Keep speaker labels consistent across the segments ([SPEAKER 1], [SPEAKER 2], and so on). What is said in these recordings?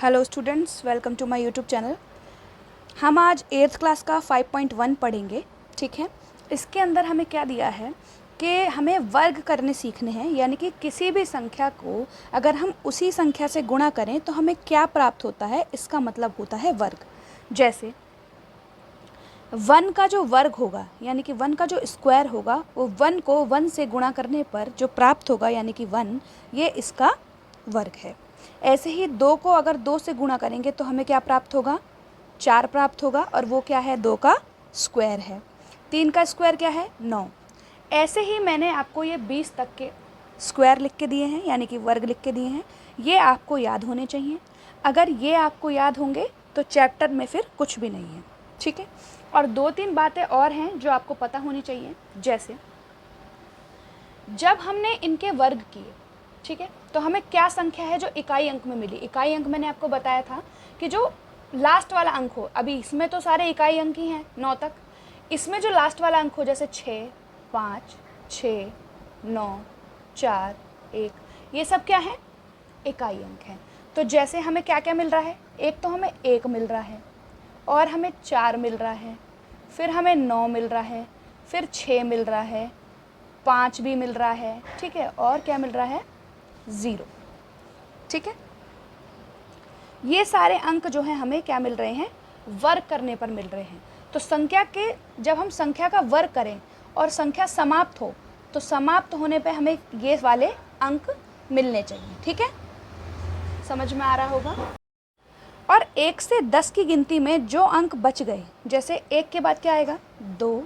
[SPEAKER 1] Hello students, welcome to my YouTube channel. हम आज 8th class का 5.1 पढ़ेंगे। ठीक है, इसके अंदर हमें क्या दिया है कि हमें वर्ग करने सीखने हैं, यानी कि किसी भी संख्या को अगर हम उसी संख्या से गुणा करें तो हमें क्या प्राप्त होता है, इसका मतलब होता है वर्ग। जैसे 1 का जो वर्ग होगा यानी कि 1 का जो स्क्वायर होगा वो 1 को 1 से गुणा करने पर जो प्राप्त होगा यानी कि 1, ये इसका वर्ग है। ऐसे ही 2 को अगर 2 से गुणा करेंगे तो हमें क्या प्राप्त होगा, 4 प्राप्त होगा, और वो क्या है, 2 का स्क्वायर है। 3 का स्क्वायर क्या है, 9। ऐसे ही मैंने आपको ये 20 तक के स्क्वायर लिख के दिए हैं, यानी कि वर्ग लिख के दिए हैं। ये आपको याद होने चाहिए। अगर ये आपको याद होंगे तो चैप्टर में फिर कुछ भी नहीं है। ठीक है, और 2-3 बातें और हैं जो आपको पता होनी चाहिए। जैसे जब हमने इनके वर्ग किए, ठीक है, तो हमें क्या संख्या है जो इकाई अंक में मिली। इकाई अंक मैंने आपको बताया था कि जो लास्ट वाला अंक हो, अभी इसमें तो सारे इकाई अंक ही हैं 9 तक, इसमें जो लास्ट वाला अंक हो जैसे 6, 5, 6, 9, 4, 1, ये सब क्या है, इकाई अंक हैं। तो जैसे हमें क्या क्या मिल रहा है, एक तो हमें 1 मिल रहा है, और हमें 4 मिल रहा है, फिर हमें 9 मिल रहा है, फिर 6 मिल रहा है, 5 भी मिल रहा है, ठीक है, और क्या मिल रहा है, 0। ठीक है, ये सारे अंक जो हैं हमें क्या मिल रहे हैं, वर्ग करने पर मिल रहे हैं। तो संख्या के, जब हम संख्या का वर्ग करें और संख्या समाप्त हो, तो समाप्त होने पे हमें ये वाले अंक मिलने चाहिए। ठीक है, समझ में आ रहा होगा। और 1 से 10 की गिनती में जो अंक बच गए, जैसे 1 के बाद क्या आएगा, 2,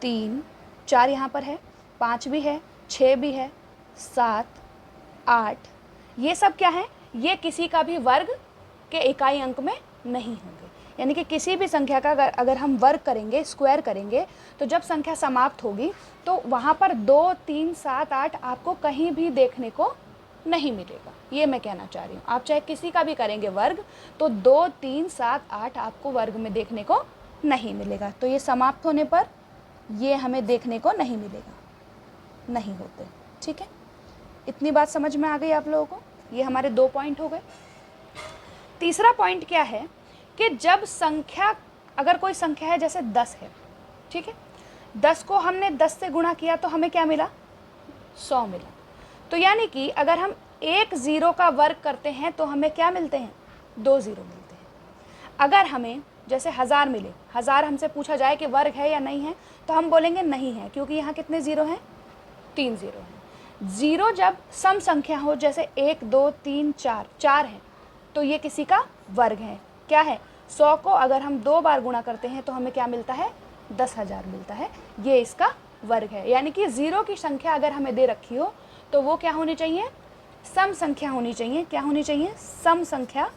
[SPEAKER 1] 3, 4 यहाँ पर है, 5 भी है, 6 भी है, 7, 8, ये सब क्या है, ये किसी का भी वर्ग के इकाई अंक में नहीं होंगे। यानी कि किसी भी संख्या का अगर हम वर्ग करेंगे, स्क्वायर करेंगे, तो जब संख्या समाप्त होगी तो वहाँ पर 2, 3, 7, 8 आपको कहीं भी देखने को नहीं मिलेगा। ये मैं कहना चाह रही हूँ। आप चाहे किसी का भी करेंगे वर्ग, तो 2, 3, 7, 8 आपको वर्ग में देखने को नहीं मिलेगा। तो ये समाप्त होने पर ये हमें देखने को नहीं मिलेगा, नहीं होते। ठीक है, इतनी बात समझ में आ गई आप लोगों को। ये हमारे 2 पॉइंट हो गए। तीसरा पॉइंट क्या है कि जब संख्या, अगर कोई संख्या है जैसे 10 है, ठीक है, 10 को हमने 10 से गुणा किया तो हमें क्या मिला, 100 मिला। तो यानी कि अगर हम एक 0 का वर्ग करते हैं तो हमें क्या मिलते हैं, 2 0 मिलते हैं। अगर हमें जैसे 1000 मिले, 1000 हमसे पूछा जाए कि वर्ग है या नहीं है, तो हम बोलेंगे नहीं है, क्योंकि यहाँ कितने 0 हैं, 3 0 हैं। 0 जब सम संख्या हो, जैसे 1, 2, 3, 4, 4 है, तो ये किसी का वर्ग है। क्या है, 100 को अगर हम 2 बार गुणा करते हैं तो हमें क्या मिलता है, 10,000 मिलता है। ये इसका वर्ग है। यानी कि 0 की संख्या अगर हमें दे रखी हो तो वो क्या होनी चाहिए, सम संख्या होनी चाहिए। क्या होनी चाहिए, सम संख्या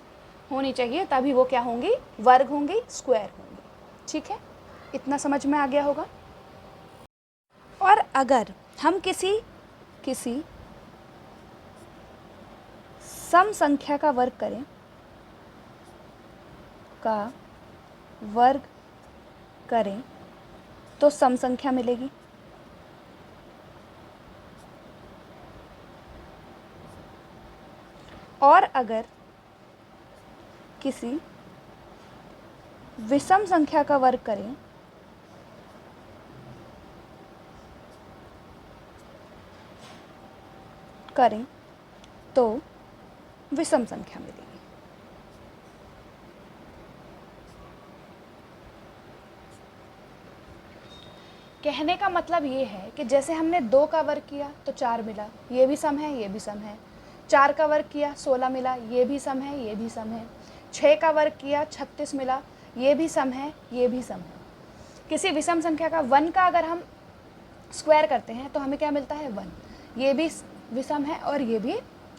[SPEAKER 1] होनी चाहिए, तभी वो क्या होंगी, वर्ग होंगी, स्क्वायर होंगी। ठीक है, इतना समझ में आ गया होगा। और अगर हम किसी सम संख्या का वर्ग करें, तो सम संख्या मिलेगी। और अगर किसी विषम संख्या का वर्ग करें तो विषम संख्या मिलेगी। कहने का मतलब ये है कि जैसे हमने 2 का वर्ग किया तो 4 मिला, ये भी सम है, ये भी सम है। 4 का वर्ग किया, 16 मिला, ये भी सम है, ये भी सम है। 6 का वर्ग किया, 36 मिला, ये भी सम है, ये भी सम है। किसी विषम संख्या का 1 का अगर हम स्क्वायर करते हैं तो हमें क्या मिलता है, 1, ये भी विषम है और ये भी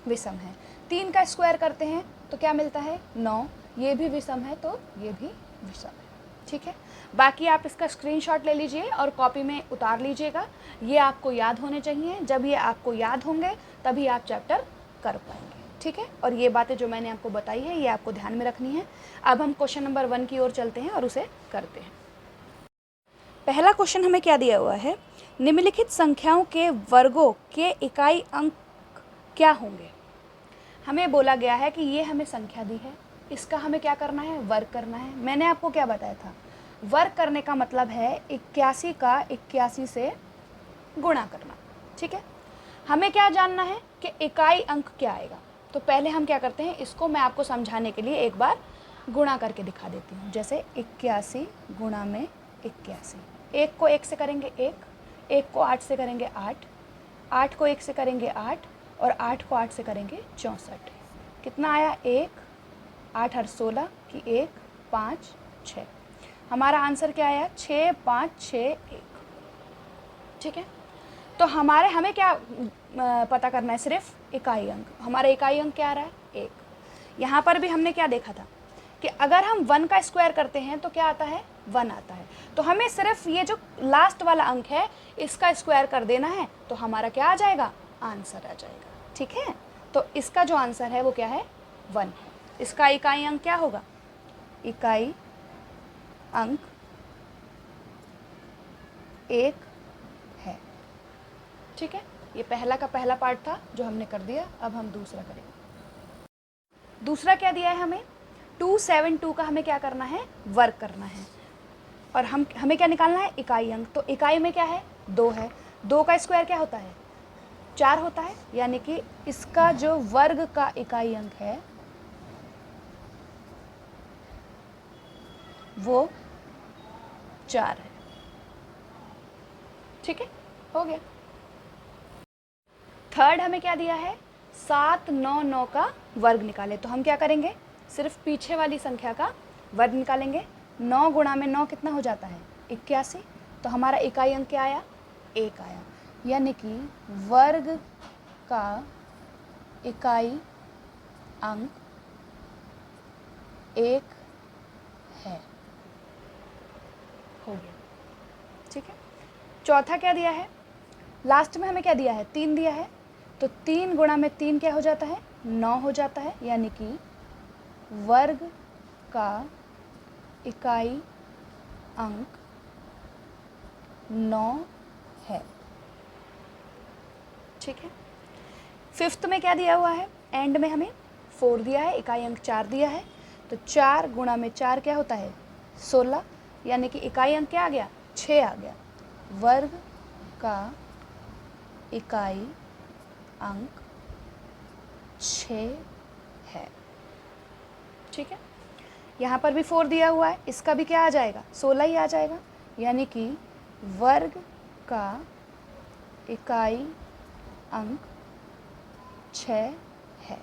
[SPEAKER 1] विषम है। 3 का स्क्वायर करते हैं तो क्या मिलता है, 9, ये भी विषम है, तो ये भी विषम है। ठीक है, बाकी आप इसका स्क्रीनशॉट ले लीजिए और कॉपी में उतार लीजिएगा। ये आपको याद होने चाहिए। जब ये आपको याद होंगे तभी आप चैप्टर कर पाएंगे। ठीक है, और ये बातें जो मैंने आपको बताई है ये आपको ध्यान में रखनी है। अब हम क्वेश्चन नंबर 1 की ओर चलते हैं और उसे करते हैं। पहला क्वेश्चन हमें क्या दिया हुआ है, निम्नलिखित संख्याओं के वर्गों के इकाई अंक क्या होंगे। हमें बोला गया है कि ये हमें संख्या दी है, इसका हमें क्या करना है, वर्ग करना है। मैंने आपको क्या बताया था, वर्ग करने का मतलब है 81 का 81 से गुणा करना। ठीक है, हमें क्या जानना है कि इकाई अंक क्या आएगा। तो पहले हम क्या करते हैं, इसको मैं आपको समझाने के लिए एक बार गुणा करके दिखा देती हूँ। जैसे 81 गुणा में 81, 1 को 1 से करेंगे 1 को 8 से करेंगे 8 को 1 से करेंगे 8 और 8 को 8 से करेंगे 64। कितना आया, 1 8 और 16 की 1 5 6। हमारा आंसर क्या आया, 6 5 6 1। ठीक है, तो हमें क्या पता करना है, सिर्फ इकाई अंक। हमारा इकाई अंक क्या आ रहा है, 1। यहाँ पर भी हमने क्या देखा था कि अगर हम 1 का स्क्वायर करते हैं तो क्या आता है, 1 आता है। तो हमें सिर्फ ये जो लास्ट वाला अंक है इसका स्क्वायर कर देना है, तो हमारा क्या आ जाएगा, आंसर आ जाएगा। ठीक है, तो इसका जो आंसर है वो क्या है, 1 है। इसका इकाई अंक क्या होगा, इकाई अंक 1 है। ठीक है, ये पहला का पहला पार्ट था जो हमने कर दिया। अब हम दूसरा करेंगे। दूसरा क्या दिया है हमें, 272 का हमें क्या करना है, वर्ग करना है। और हमें क्या निकालना है, इकाई अंक। तो इकाई में क्या है, 2 है। 2 का स्क्वायर क्या होता है, 4 होता है। यानी कि इसका जो वर्ग का इकाई अंक है वो 4 है। ठीक है, हो गया। थर्ड हमें क्या दिया है, 799 का वर्ग निकाले। तो हम क्या करेंगे, सिर्फ पीछे वाली संख्या का वर्ग निकालेंगे। 9 गुणा में 9 कितना हो जाता है, 81। तो हमारा इकाई अंक क्या आया, 1 आया। यानी कि वर्ग का इकाई अंक 1 है। हो गया। ठीक है, चौथा क्या दिया है, लास्ट में हमें क्या दिया है, 3 दिया है। तो 3 गुणा में 3 क्या हो जाता है, 9 हो जाता है। यानी कि वर्ग का इकाई अंक 9 है। ठीक है, फिफ्थ में क्या दिया हुआ है, एंड में हमें 4 दिया है, इकाई अंक 4 दिया है। तो 4 गुणा में 4 क्या होता है, 16। यानी कि इकाई अंक क्या आ गया, 6 आ गया। वर्ग का इकाई अंक 6 है। ठीक है, यहाँ पर भी 4 दिया हुआ है, इसका भी क्या आ जाएगा, 16 ही आ जाएगा। यानी कि वर्ग का इकाई अंक 6 है।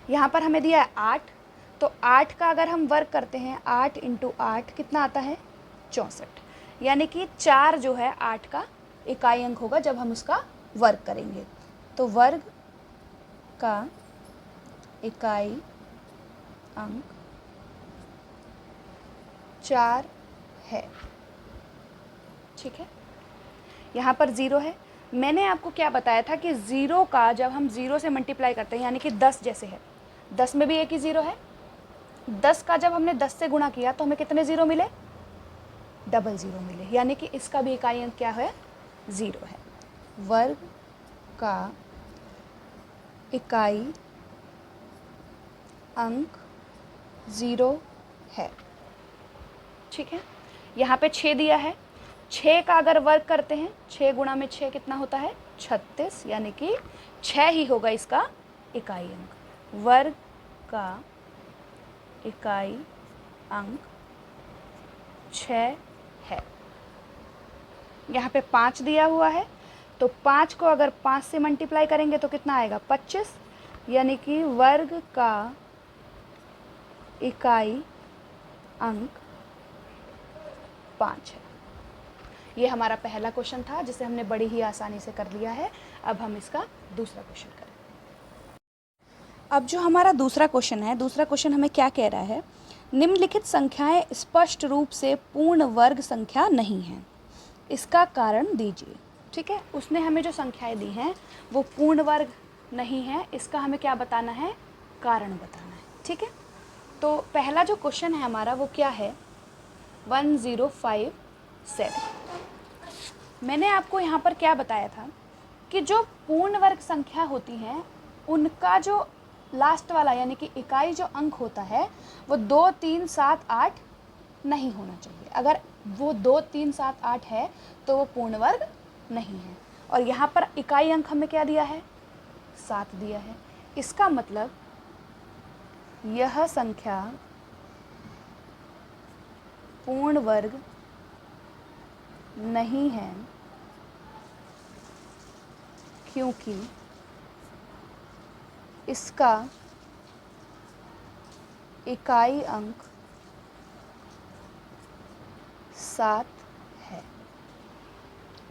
[SPEAKER 1] यहाँ पर हमें दिया है 8। तो 8 का अगर हम वर्ग करते हैं, 8 × 8 कितना आता है, 64। यानी कि 4 जो है 8 का इकाई अंक होगा जब हम उसका वर्ग करेंगे। तो वर्ग का इकाई अंक 4 है। ठीक है, यहाँ पर 0 है। मैंने आपको क्या बताया था कि 0 का जब हम 0 से मल्टीप्लाई करते हैं, यानी कि 10 जैसे है, 10 में भी एक ही 0 है। 10 का जब हमने 10 से गुणा किया तो हमें कितने 0 मिले, डबल 0 मिले। यानी कि इसका भी इकाई अंक क्या है, 0 है। वर्ग का इकाई अंक 0 है। ठीक है, यहाँ पे 6 दिया है। 6 का अगर वर्ग करते हैं, 6 गुणा में 6 कितना होता है, 36। यानी कि 6 ही होगा इसका इकाई अंक। वर्ग का इकाई अंक 6 है। यहाँ पे 5 दिया हुआ है। तो 5 को अगर 5 से मल्टीप्लाई करेंगे तो कितना आएगा, 25। यानी कि वर्ग का इकाई अंक 5 है। ये हमारा पहला क्वेश्चन था जिसे हमने बड़ी ही आसानी से कर लिया है। अब हम इसका दूसरा क्वेश्चन करें। अब जो हमारा दूसरा क्वेश्चन है, दूसरा क्वेश्चन हमें क्या कह रहा है, निम्नलिखित संख्याएं स्पष्ट रूप से पूर्ण वर्ग संख्या नहीं हैं, इसका कारण दीजिए। ठीक है, उसने हमें जो संख्याएं दी हैं वो पूर्ण वर्ग नहीं है, इसका हमें क्या बताना है, कारण बताना है। ठीक है, तो पहला जो क्वेश्चन है हमारा वो क्या है, 1057। मैंने आपको यहाँ पर क्या बताया था कि जो पूर्ण वर्ग संख्या होती हैं उनका जो लास्ट वाला यानी कि इकाई जो अंक होता है वो 2, 3, 7, 8 नहीं होना चाहिए। अगर वो 2, 3, 7, 8 है तो वो पूर्ण वर्ग नहीं है। और यहाँ पर इकाई अंक हमें क्या दिया है? 7 दिया है। इसका मतलब यह संख्या पूर्ण वर्ग नहीं है, क्योंकि इसका इकाई अंक 7 है।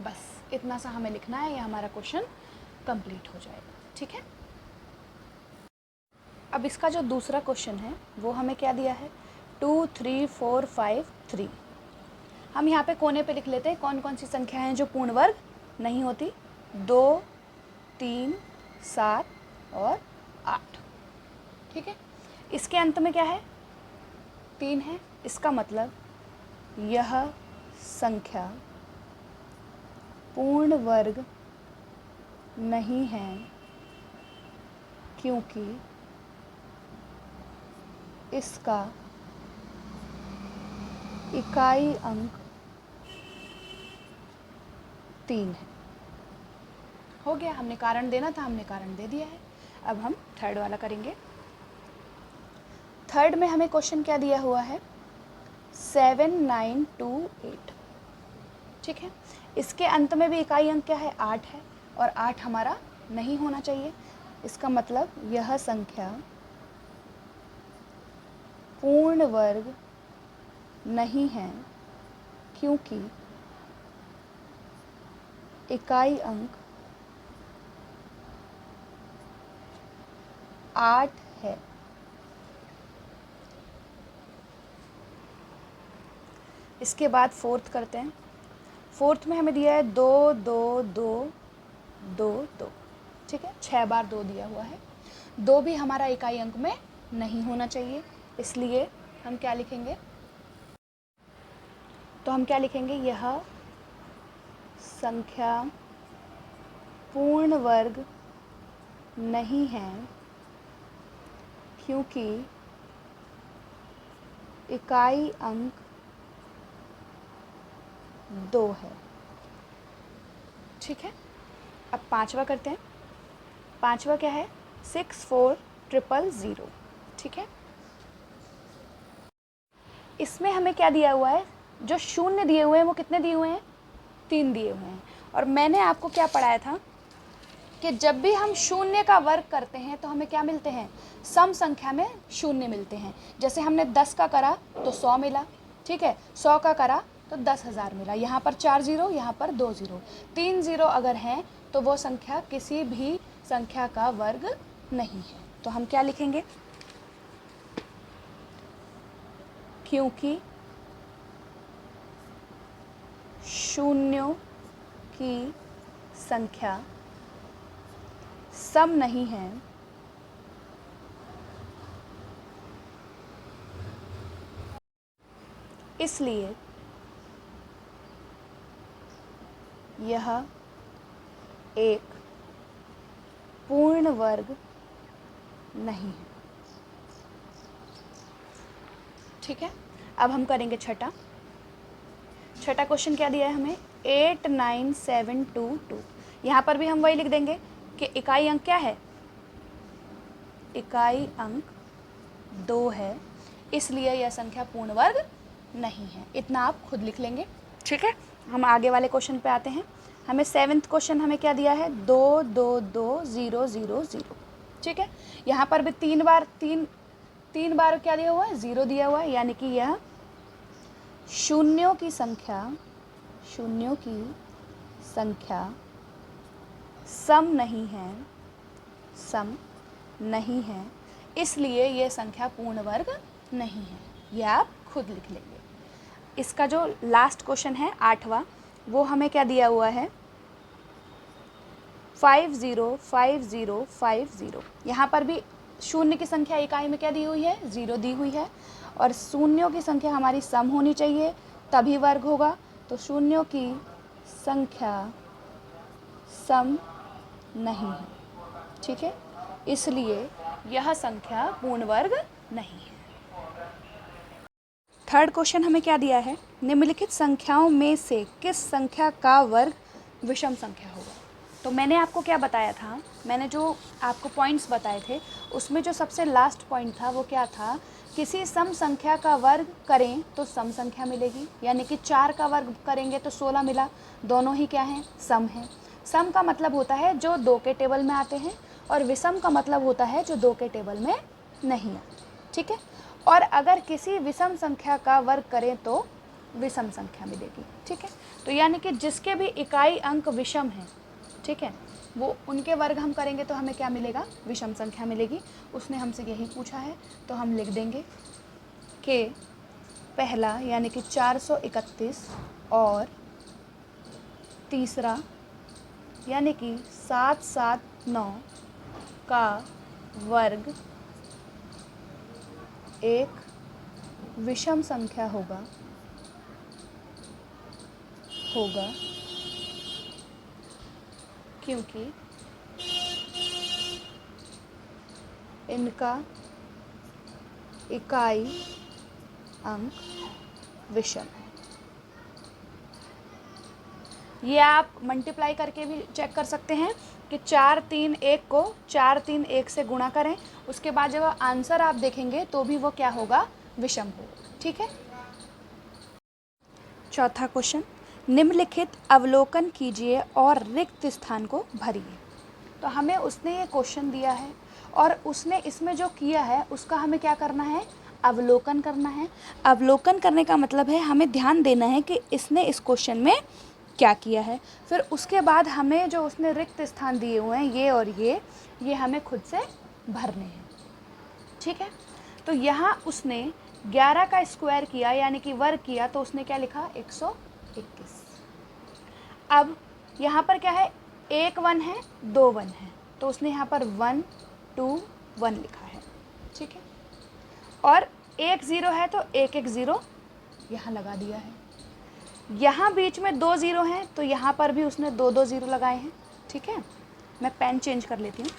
[SPEAKER 1] बस इतना सा हमें लिखना है, ये हमारा क्वेश्चन कंप्लीट हो जाएगा। ठीक है। अब इसका जो दूसरा क्वेश्चन है वो हमें क्या दिया है? 2, 3, 4, 5, 3। हम यहाँ पे कोने पे लिख लेते हैं कौन कौन सी संख्या हैं जो पूर्ण वर्ग नहीं होती। 2, 3, 7 और 8। ठीक है। इसके अंत में क्या है? 3 है। इसका मतलब यह संख्या पूर्ण वर्ग नहीं है, क्योंकि इसका इकाई अंक 3 है। हो गया, हमने कारण देना था, हमने कारण दे दिया है। अब हम थर्ड वाला करेंगे। थर्ड में हमें क्वेश्चन क्या दिया हुआ है? 7, 9, 2, 8। ठीक है। इसके अंत में भी इकाई अंक क्या है? 8 है, और 8 हमारा नहीं होना चाहिए। इसका मतलब यह संख्या पूर्ण वर्ग नहीं है, क्योंकि इकाई अंक 8 है। इसके बाद फोर्थ करते हैं। फोर्थ में हमें दिया है 2, 2, 2, 2, 2। ठीक है। 6 बार 2 दिया हुआ है। 2 भी हमारा इकाई अंक में नहीं होना चाहिए, इसलिए हम क्या लिखेंगे? तो हम क्या लिखेंगे? यह संख्या पूर्ण वर्ग नहीं है, क्योंकि इकाई अंक 2 है। ठीक है। अब पांचवा करते हैं। पांचवा क्या है? 6, 4, 0, 0। ठीक है। इसमें हमें क्या दिया हुआ है? जो शून्य दिए हुए हैं वो कितने दिए हुए हैं? 3 दिए हुए हैं। और मैंने आपको क्या पढ़ाया था कि जब भी हम शून्य का वर्ग करते हैं तो हमें क्या मिलते हैं? सम संख्या में शून्य मिलते हैं। जैसे हमने 10 का करा तो 100 मिला। ठीक है। 100 का करा तो 10,000 मिला। यहाँ पर 4 0, यहाँ पर 2 0, 3 0 अगर हैं तो वो संख्या किसी भी संख्या का वर्ग नहीं है। तो हम क्या लिखेंगे? क्योंकि शून्यों की संख्या सम नहीं है, इसलिए यह एक पूर्ण वर्ग नहीं है। ठीक है। अब हम करेंगे छठा क्वेश्चन। क्या दिया है हमें? 8, 9, 7, 2, 2। यहाँ पर भी हम वही लिख देंगे कि इकाई अंक क्या है? इकाई अंक 2 है, इसलिए यह संख्या पूर्ण वर्ग नहीं है। इतना आप खुद लिख लेंगे। ठीक है। हम आगे वाले क्वेश्चन पे आते हैं। हमें 7th क्वेश्चन हमें क्या दिया है? 2, 2, 2, 0, 0, 0। ठीक है। यहाँ पर भी 3 बार क्या दिया हुआ है? 0 दिया हुआ है, यानी कि यह शून्यों की संख्या सम नहीं है, इसलिए यह संख्या पूर्ण वर्ग नहीं है। यह आप खुद लिख लेंगे। इसका जो लास्ट क्वेश्चन है 8वां, वो हमें क्या दिया हुआ है? 5 0, 5 0, 5 0। यहाँ पर भी शून्य की संख्या इकाई में क्या दी हुई है? 0 दी हुई है, और शून्यों की संख्या हमारी सम होनी चाहिए तभी वर्ग होगा। तो शून्यों की संख्या सम नहीं है। ठीक है। इसलिए यह संख्या पूर्ण वर्ग नहीं है। थर्ड क्वेश्चन हमें क्या दिया है, निम्नलिखित संख्याओं में से किस संख्या का वर्ग विषम संख्या होगा। तो मैंने आपको क्या बताया था, मैंने जो आपको पॉइंट्स बताए थे उसमें जो सबसे लास्ट पॉइंट था वो क्या था, किसी सम संख्या का वर्ग करें तो सम संख्या मिलेगी, यानी कि 4 का वर्ग करेंगे तो 16 मिला, दोनों ही क्या हैं, सम हैं। सम का मतलब होता है जो 2 के टेबल में आते हैं, और विषम का मतलब होता है जो 2 के टेबल में नहीं आते, ठीक है। और अगर किसी विषम संख्या का वर्ग करें तो विषम संख्या मिलेगी, ठीक है। तो यानी कि जिसके भी इकाई अंक विषम हैं, ठीक है, वो उनके वर्ग हम करेंगे तो हमें क्या मिलेगा, विषम संख्या मिलेगी। उसने हमसे यही पूछा है, तो हम लिख देंगे कि पहला यानी कि 431 और तीसरा यानी कि 779 का वर्ग एक विषम संख्या होगा क्योंकि इनका इकाई अंक विषम है। ये आप मल्टीप्लाई करके भी चेक कर सकते हैं कि 4 3 1 को 4 3 1 से गुणा करें, उसके बाद जब आंसर आप देखेंगे तो भी वो क्या होगा, विषम होगा, ठीक है। चौथा क्वेश्चन, निम्नलिखित अवलोकन कीजिए और रिक्त स्थान को भरिए। तो हमें उसने ये क्वेश्चन दिया है और उसने इसमें जो किया है उसका हमें क्या करना है, अवलोकन करना है। अवलोकन करने का मतलब है हमें ध्यान देना है कि इसने इस क्वेश्चन में क्या किया है। फिर उसके बाद हमें जो उसने रिक्त स्थान दिए हुए हैं ये और ये हमें खुद से भरने हैं, ठीक है। तो यहाँ उसने 11 का स्क्वायर किया यानी कि वर्ग किया, तो उसने क्या लिखा, 121। अब यहाँ पर क्या है, एक 1 है, 2 1 है, तो उसने यहाँ पर 1 2 1 लिखा है, ठीक है। और एक 0 है तो एक 0 यहाँ लगा दिया है। यहाँ बीच में 2 0 हैं तो यहाँ पर भी उसने 2 2 0 लगाए हैं, ठीक है। मैं पेन चेंज कर लेती हूँ।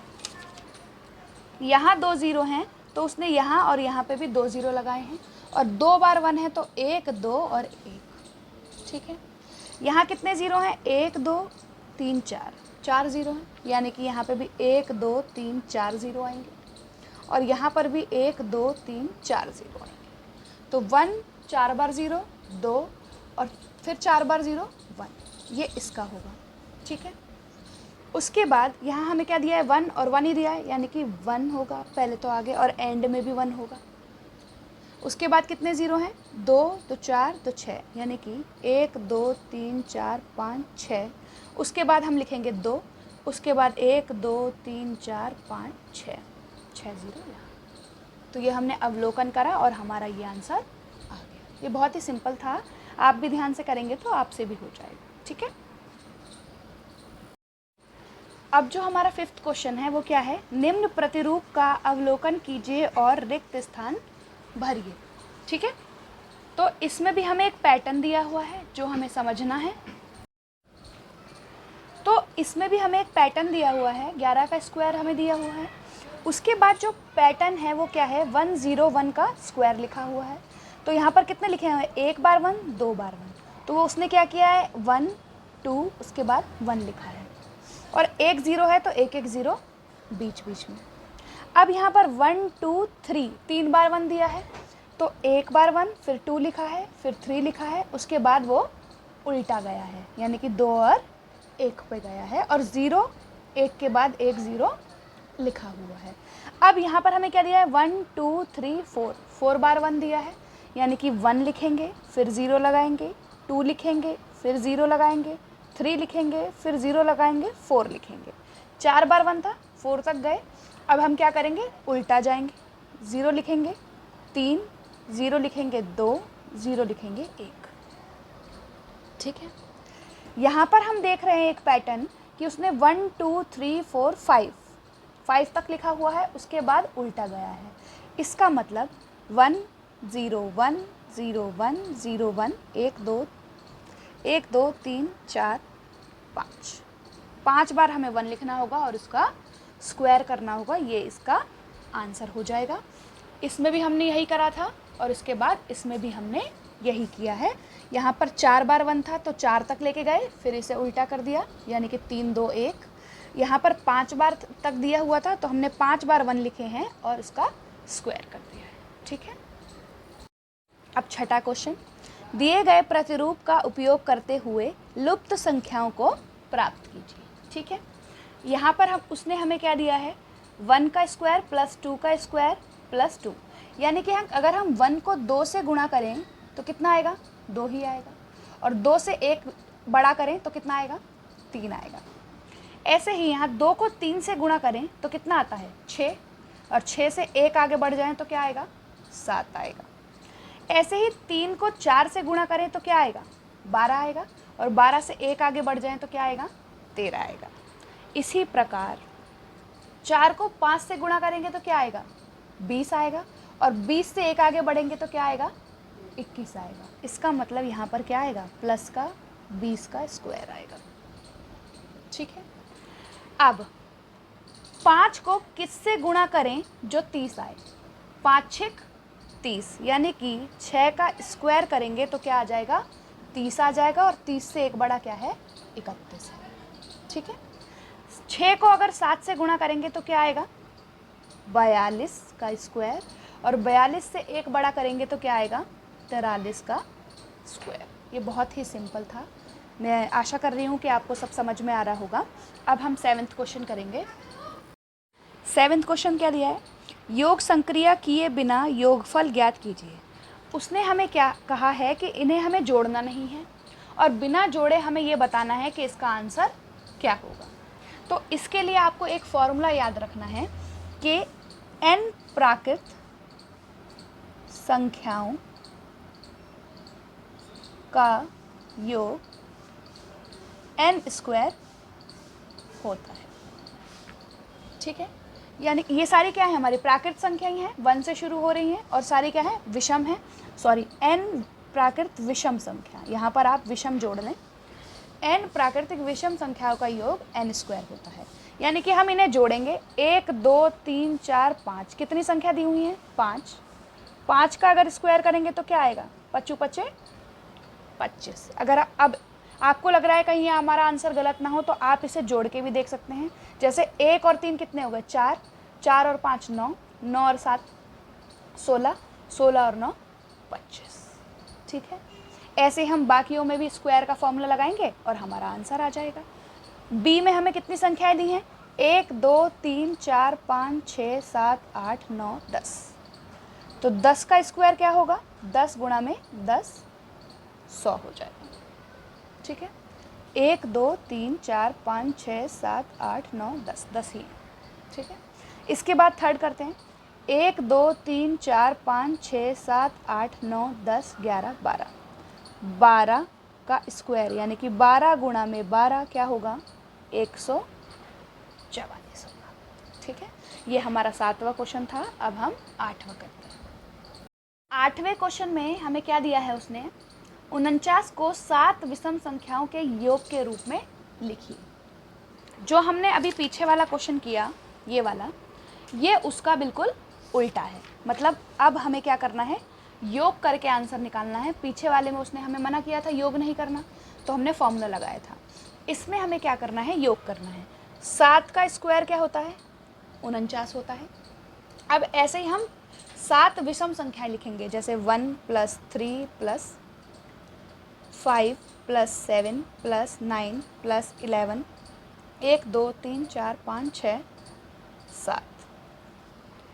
[SPEAKER 1] यहाँ 2 0 हैं तो उसने यहाँ और यहाँ पे भी 2 0 लगाए हैं, और 2 बार 1 है तो 1 2 और 1, ठीक है। यहाँ कितने 0 हैं, 1 2 3 4 0 हैं, यानी कि यहाँ पे भी 1 2 3 4 0 आएंगे, और यहाँ पर भी 1 2 3 4 0 आएंगे। तो 1 4 बार 0 2 और फिर 4 बार 0 1, ये इसका होगा, ठीक है। उसके बाद यहाँ हमें क्या दिया है, 1 और 1 ही दिया है, यानी कि 1 होगा पहले तो आगे, और एंड में भी 1 होगा। उसके बाद कितने 0 हैं, 2 तो 4 तो 6, यानी कि 1 2 3 4 5 6। उसके बाद हम लिखेंगे 2, उसके बाद 1 2 3 4 5 6 0 यहाँ। तो ये हमने अवलोकन करा और हमारा ये आंसर आ गया। ये बहुत ही सिंपल था, आप भी ध्यान से करेंगे तो आपसे भी हो जाएगा, ठीक है। अब जो हमारा 5th क्वेश्चन है वो क्या है, निम्न प्रतिरूप का अवलोकन कीजिए और रिक्त स्थान भरिए, ठीक है। तो इसमें भी हमें एक पैटर्न दिया हुआ है जो हमें समझना है। तो इसमें भी हमें एक पैटर्न दिया हुआ है, 11 का स्क्वायर हमें दिया हुआ है। उसके बाद जो पैटर्न है वो क्या है, 1 0 1 का स्क्वायर लिखा हुआ है। तो यहाँ पर कितने लिखे हुए हैं, 1 बार 1 2 बार 1, तो वो उसने क्या किया है, 1 2 उसके बाद 1 लिखा है, और 1 0 है तो 1 0 बीच बीच में। अब यहाँ पर 1 2 3 3 बार 1 दिया है, तो 1 बार 1 फिर 2 लिखा है फिर 3 लिखा है, उसके बाद वो उल्टा गया है, यानी कि 2 और 1 पे गया है, और 0 1 के बाद 1 0 लिखा हुआ है। अब यहाँ पर हमें क्या दिया है, 1 2 3 4 4 बार 1 दिया है, यानी कि 1 लिखेंगे फिर 0 लगाएंगे, 2 लिखेंगे फिर 0 लगाएंगे, 3 लिखेंगे फिर 0 लगाएंगे, 4 लिखेंगे। 4 बार 1 था, 4 तक गए। अब हम क्या करेंगे, उल्टा जाएंगे, 0 लिखेंगे 3 0 लिखेंगे 2 0 लिखेंगे 1, ठीक है। यहाँ पर हम देख रहे हैं एक पैटर्न कि उसने 1 2 3 4 5 तक लिखा हुआ है, उसके बाद उल्टा गया है। इसका मतलब 1 0 1 0 1 0 1 1 2 3 4 5 5 बार हमें 1 लिखना होगा और उसका स्क्वायर करना होगा, ये इसका आंसर हो जाएगा। इसमें भी हमने यही करा था और इसके बाद इसमें भी हमने यही किया है। यहाँ पर 4 बार 1 था तो 4 तक लेके गए, फिर इसे उल्टा कर दिया यानी कि 3 2 1। यहाँ पर 5 बार तक दिया हुआ था तो हमने 5 बार 1 लिखे हैं और इसका स्क्वायर कर दिया है। ठीक है, अब छठा क्वेश्चन, दिए गए प्रतिरूप का उपयोग करते हुए लुप्त संख्याओं को प्राप्त कीजिए। ठीक है, यहाँ पर उसने हमें क्या दिया है, 1 का स्क्वायर प्लस 2 का स्क्वायर प्लस 2, यानी कि अगर हम 1 को 2 से गुणा करें तो कितना आएगा, 2 ही आएगा, और 2 से 1 बड़ा करें तो कितना आएगा, 3 आएगा। ऐसे ही यहाँ 2 को 3 से गुणा करें तो कितना आता है, 6, और 6 से 1 आगे बढ़ जाएं तो क्या आएगा, 7 आएगा। ऐसे ही 3 को 4 से गुणा करें तो क्या आएगा, 12 आएगा, और 12 से 1 आगे बढ़ जाएं तो क्या आएगा, 13 आएगा। इसी प्रकार 4 को 5 से गुणा करेंगे तो क्या आएगा, 20 आएगा, और 20 से 1 आगे बढ़ेंगे तो क्या आएगा, 21 आएगा। इसका मतलब यहाँ पर क्या आएगा, प्लस का 20 का स्क्वायर आएगा। ठीक है, अब 5 को किससे गुणा करें जो 30 आए, 5 6 30, यानी कि 6 का स्क्वायर करेंगे तो क्या आ जाएगा, 30 आ जाएगा, और 30 से 1 बड़ा क्या है, 31 है। ठीक है, 6 को अगर 7 से गुणा करेंगे तो क्या आएगा, 42 का स्क्वायर, और 42 से 1 बड़ा करेंगे तो क्या आएगा, 43 का स्क्वायर। ये बहुत ही सिंपल था, मैं आशा कर रही हूँ कि आपको सब समझ में आ रहा होगा। अब हम 7th क्वेश्चन करेंगे। 7th क्वेश्चन क्या दिया है, योग संक्रिया किए बिना योगफल ज्ञात कीजिए। उसने हमें क्या कहा है कि इन्हें हमें जोड़ना नहीं है और बिना जोड़े हमें ये बताना है कि इसका आंसर क्या होगा। तो इसके लिए आपको एक फॉर्मूला याद रखना है कि n प्राकृत संख्याओं का योग n स्क्वायर होता है। ठीक है, यानी ये सारी क्या है, हमारी प्राकृत संख्याएं हैं, 1 से शुरू हो रही हैं, और सारी क्या है, विषम है, सॉरी n प्राकृत विषम संख्या, यहाँ पर आप विषम जोड़ लें। n प्राकृतिक विषम संख्याओं का योग n स्क्वायर होता है, यानी कि हम इन्हें जोड़ेंगे, 1 2 3 4 5, कितनी संख्या दी हुई है, 5। 5 का अगर स्क्वायर करेंगे तो क्या आएगा, 5 5 25। अगर अब आपको लग रहा है कहीं हमारा आंसर गलत ना हो तो आप इसे जोड़ के भी देख सकते हैं। जैसे 1 और 3 कितने हो गए, 4, 4 और 5 9, 9 और 7 16, 16 और 9 25। ठीक है, ऐसे हम बाकियों में भी स्क्वायर का फॉर्मूला लगाएंगे और हमारा आंसर आ जाएगा। बी में हमें कितनी संख्याएं दी हैं, 1 2 3 4 5 6 7 8 9 10। तो 10 का स्क्वायर क्या होगा, 10 गुणा में 10 100 हो जाएगा। ठीक है, 1 2 3 4 5 6 7 8 9 10, 10 ही। ठीक है, इसके बाद थर्ड करते हैं, 1 2 3 4 5 6 7 8 9 10 11 12, 12 का स्क्वायर यानी कि 12 गुणा में 12 क्या होगा, 144 होगा। ठीक है, ये हमारा 7वां क्वेश्चन था। अब हम 8वां करते हैं। 8वें क्वेश्चन में हमें क्या दिया है, उसने 49 को 7 विषम संख्याओं के योग के रूप में लिखिए। जो हमने अभी पीछे वाला क्वेश्चन किया, ये वाला, ये उसका बिल्कुल उल्टा है। मतलब अब हमें क्या करना है, योग करके आंसर निकालना है। पीछे वाले में उसने हमें मना किया था योग नहीं करना, तो हमने फॉर्मूला लगाया था। इसमें हमें क्या करना है, योग करना है। 7 का स्क्वायर क्या होता है, 49 होता है। अब ऐसे ही हम 7 विषम संख्याएं लिखेंगे, जैसे 1 + 3 + 5 + 7 + 9 + 11, 1 2 3 4 5 6 7।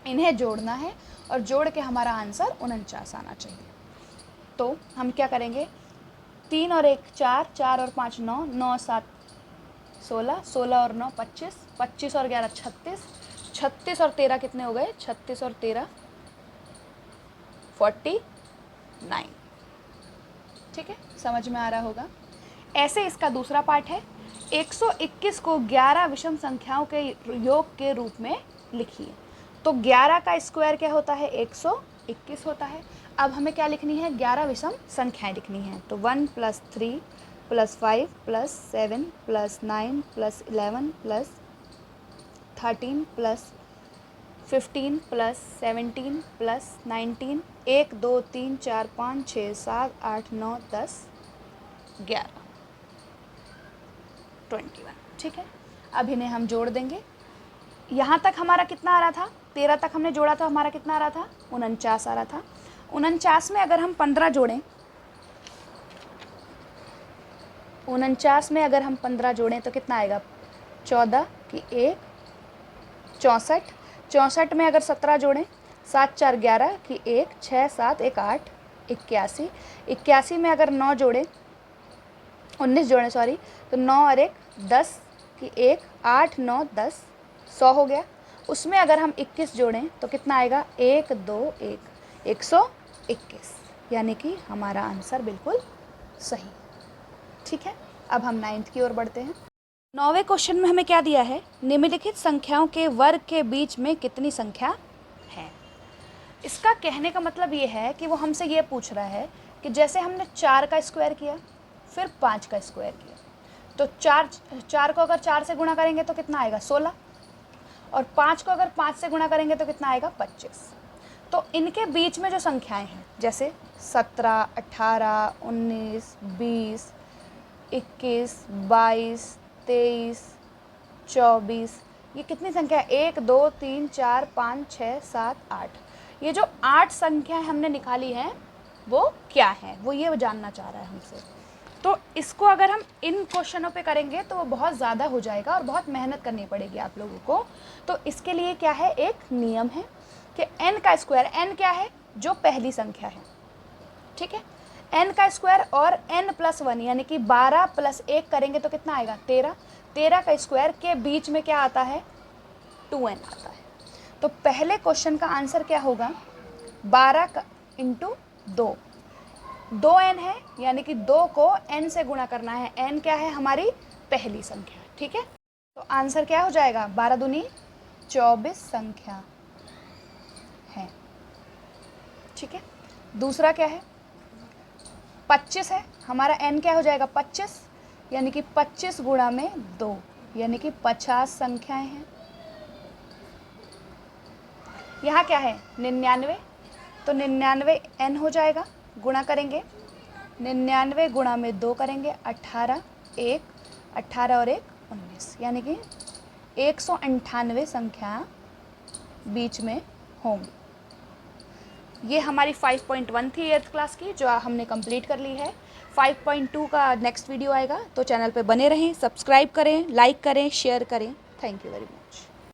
[SPEAKER 1] इन्हें जोड़ना है और जोड़ के हमारा आंसर 49 आना चाहिए। तो हम क्या करेंगे, 3 और 1 4, 4 और 5 9, 9 7 16, 16 और 9 25, 25 और 11 36, 36 और 13 कितने हो गए, 36 और 13 49। ठीक है, समझ में आ रहा होगा। ऐसे इसका दूसरा पार्ट है, 121 को 11 विषम संख्याओं के योग के रूप में लिखिए। तो 11 का स्क्वायर क्या होता है, 121 होता है। अब हमें क्या लिखनी है, 11 विषम संख्याएं लिखनी है। तो 1 + 3 + 5 + 7 + 9 + 11 + 13 प्लस 15 प्लस 17 प्लस 19, 1 2 3 4 5 6 7 8 9 10 11 21। ठीक है, अब इन्हें हम जोड़ देंगे। यहाँ तक हमारा कितना आ रहा था, 13 तक हमने जोड़ा था, हमारा कितना आ रहा था, 49 आ रहा था। 49 में अगर हम 15 जोड़ें, 49 में अगर हम 15 जोड़ें तो कितना आएगा, 14 की 1, 64। 64 में अगर 17 जोड़ें, 7 4 11 की 1, 6 7 1 8, 81। 81 में अगर 9 जोड़ें, 19 जोड़ें सॉरी, तो 9 और 1 10 की 1, 8 9 10, 100 हो गया। उसमें अगर हम 21 जोड़ें तो कितना आएगा, 1 2 1, 121, यानी कि हमारा आंसर बिल्कुल सही। ठीक है, अब हम 9th की ओर बढ़ते हैं। 9वें क्वेश्चन में हमें क्या दिया है, निम्नलिखित संख्याओं के वर्ग के बीच में कितनी संख्या है। इसका कहने का मतलब ये है कि वो हमसे ये पूछ रहा है कि जैसे हमने 4 का स्क्वायर किया, फिर 5 का स्क्वायर किया, तो 4 को अगर 4 से गुणा करेंगे तो कितना आएगा, 16, और 5 को अगर 5 से गुणा करेंगे तो कितना आएगा, 25। तो इनके बीच में जो संख्याएं हैं, जैसे 17 18 19 20 21 22 23 24, ये कितनी संख्या है, 1 2 3 4 5 6 7 8। ये जो 8 संख्याएं हमने निकाली हैं वो क्या है, वो ये जानना चाह रहा है हमसे। तो इसको अगर हम इन क्वेश्चनों पे करेंगे तो वो बहुत ज़्यादा हो जाएगा और बहुत मेहनत करनी पड़ेगी आप लोगों को। तो इसके लिए क्या है, एक नियम है कि n का स्क्वायर, n क्या है, जो पहली संख्या है, ठीक है, n का स्क्वायर और n प्लस 1 यानी कि 12 प्लस 1 करेंगे तो कितना आएगा, 13। 13 का स्क्वायर के बीच में क्या आता है, 2n आता है। तो पहले क्वेश्चन का आंसर क्या होगा, 12 इंटू 2, 2n है, यानी कि 2 को n से गुणा करना है। n क्या है, हमारी पहली संख्या, ठीक है। तो आंसर क्या हो जाएगा, 12 दूनी 24 संख्या है, ठीक है। दूसरा क्या है, 25 है, हमारा n क्या हो जाएगा, 25, यानी कि 25 गुणा में 2, यानी कि 50 संख्याएं हैं। यहाँ क्या है, 99, तो 99 n हो जाएगा, गुणा करेंगे, 99 गुणा में 2 करेंगे, 18 1, 18 और 1 19, यानी कि 198 संख्या बीच में होंगी। ये हमारी 5.1 थी 8th क्लास की, जो हमने कंप्लीट कर ली है। 5.2 का नेक्स्ट वीडियो आएगा, तो चैनल पे बने रहें, सब्सक्राइब करें, लाइक करें, शेयर करें। Thank you very much.